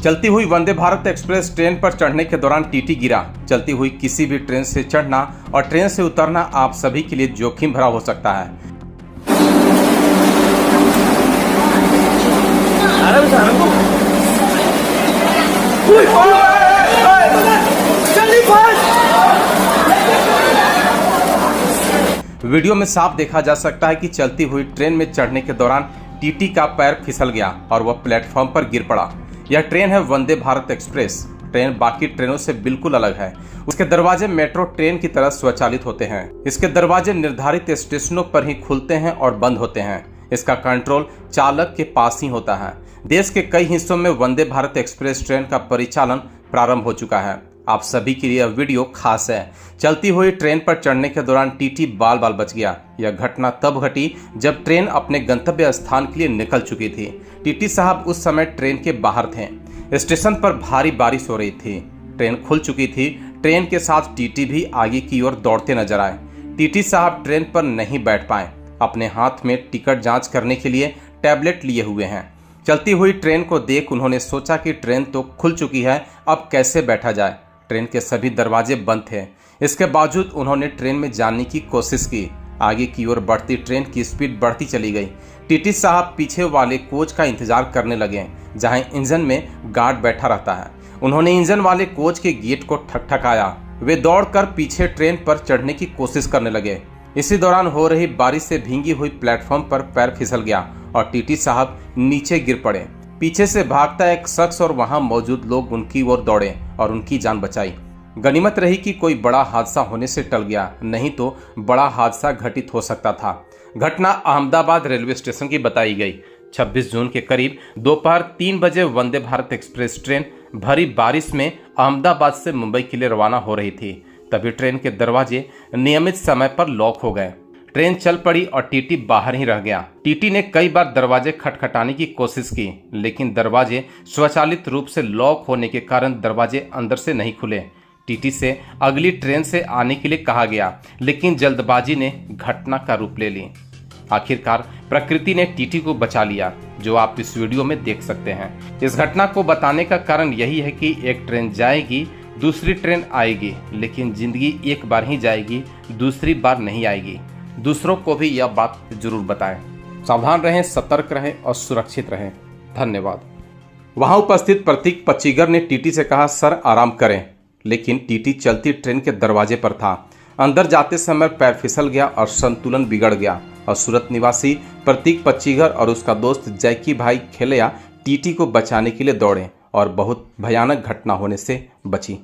चलती हुई Vande Bharat express train पर चढ़ने के दौरान टीटी गिरा। चलती हुई किसी भी ट्रेन से चढ़ना और ट्रेन से उतरना आप सभी के लिए जोखिम भरा हो सकता है। वीडियो में साफ देखा जा सकता है कि चलती हुई ट्रेन में चढ़ने के दौरान टीटी का पैर फिसल गया और वह प्लेटफॉर्म पर गिर पड़ा। यह ट्रेन है वंदे भारत एक्सप्रेस। ट्रेन बाकी ट्रेनों से बिल्कुल अलग है। उसके दरवाजे मेट्रो ट्रेन की तरह स्वचालित होते हैं। इसके दरवाजे निर्धारित स्टेशनों पर ही खुलते हैं और बंद होते हैं। इसका कंट्रोल चालक के पास ही होता है। देश के कई हिस्सों में वंदे भारत एक्सप्रेस ट्रेन का परिचालन प्रारंभ हो चुका है। आप सभी के लिए यह वीडियो खास है। चलती हुई ट्रेन पर चढ़ने के दौरान टीटी बाल बाल बच गया। यह घटना तब घटी जब ट्रेन अपने गंतव्य स्थान के लिए निकल चुकी थी। टीटी साहब उस समय ट्रेन के बाहर थे। स्टेशन पर भारी बारिश हो रही थी। ट्रेन खुल चुकी थी। ट्रेन के साथ टीटी भी आगे की ओर दौड़ते नजर आए। टीटी साहब ट्रेन पर नहीं बैठ पाए। अपने हाथ में टिकट जांच करने के लिए टैबलेट लिए हुए हैं। चलती हुई ट्रेन को देख उन्होंने सोचा कि ट्रेन तो खुल चुकी है, अब कैसे बैठा जाए। ट्रेन के सभी दरवाजे बंद थे। इसके बावजूद उन्होंने ट्रेन में जाने की कोशिश की। आगे की ओर बढ़ती ट्रेन की स्पीड बढ़ती चली गई। टीटी साहब पीछे वाले कोच का इंतजार करने लगे, जहां इंजन में गार्ड बैठा रहता है। उन्होंने इंजन वाले कोच के गेट को ठकठकाया। वे दौड़कर पीछे ट्रेन पर चढ़ने की कोशिश करने लगे। इसी दौरान हो रही बारिश से भींगी हुई प्लेटफॉर्म पर पैर फिसल गया और टीटी साहब नीचे गिर पड़े। पीछे से भागता एक शख्स और वहां मौजूद लोग उनकी ओर दौड़े और उनकी जान बचाई। गनीमत रही कि कोई बड़ा हादसा होने से टल गया, नहीं तो बड़ा हादसा घटित हो सकता था। घटना अहमदाबाद रेलवे स्टेशन की बताई गई। 26 जून के करीब दोपहर 3 बजे वंदे भारत एक्सप्रेस ट्रेन भरी बारिश में अहमदाबाद से मुंबई के लिए रवाना हो रही थी। तभी ट्रेन के दरवाजे नियमित समय पर लॉक हो गए। ट्रेन चल पड़ी और टीटी बाहर ही रह गया। टीटी ने कई बार दरवाजे खटखटाने की कोशिश की, लेकिन दरवाजे स्वचालित रूप से लॉक होने के कारण दरवाजे अंदर से नहीं खुले। टीटी से अगली ट्रेन से आने के लिए कहा गया, लेकिन जल्दबाजी ने घटना का रूप ले ली। आखिरकार प्रकृति ने टीटी को बचा लिया, जो आप इस वीडियो में देख सकते हैं। इस घटना को बताने का कारण यही है कि एक ट्रेन जाएगी, दूसरी ट्रेन आएगी, लेकिन जिंदगी एक बार ही जाएगी, दूसरी बार नहीं आएगी। दूसरों को भी यह बात जरूर बताएं। सावधान रहें, सतर्क रहें और सुरक्षित रहें। धन्यवाद। वहां उपस्थित प्रतीक पच्चीगर ने टीटी से कहा, सर आराम करें, लेकिन टीटी चलती ट्रेन के दरवाजे पर था। अंदर जाते समय पैर फिसल गया और संतुलन बिगड़ गया और सूरत निवासी प्रतीक पच्चीगर और उसका दोस्त जैकी भाई खेलया टीटी को बचाने के लिए दौड़े और बहुत भयानक घटना होने से बची।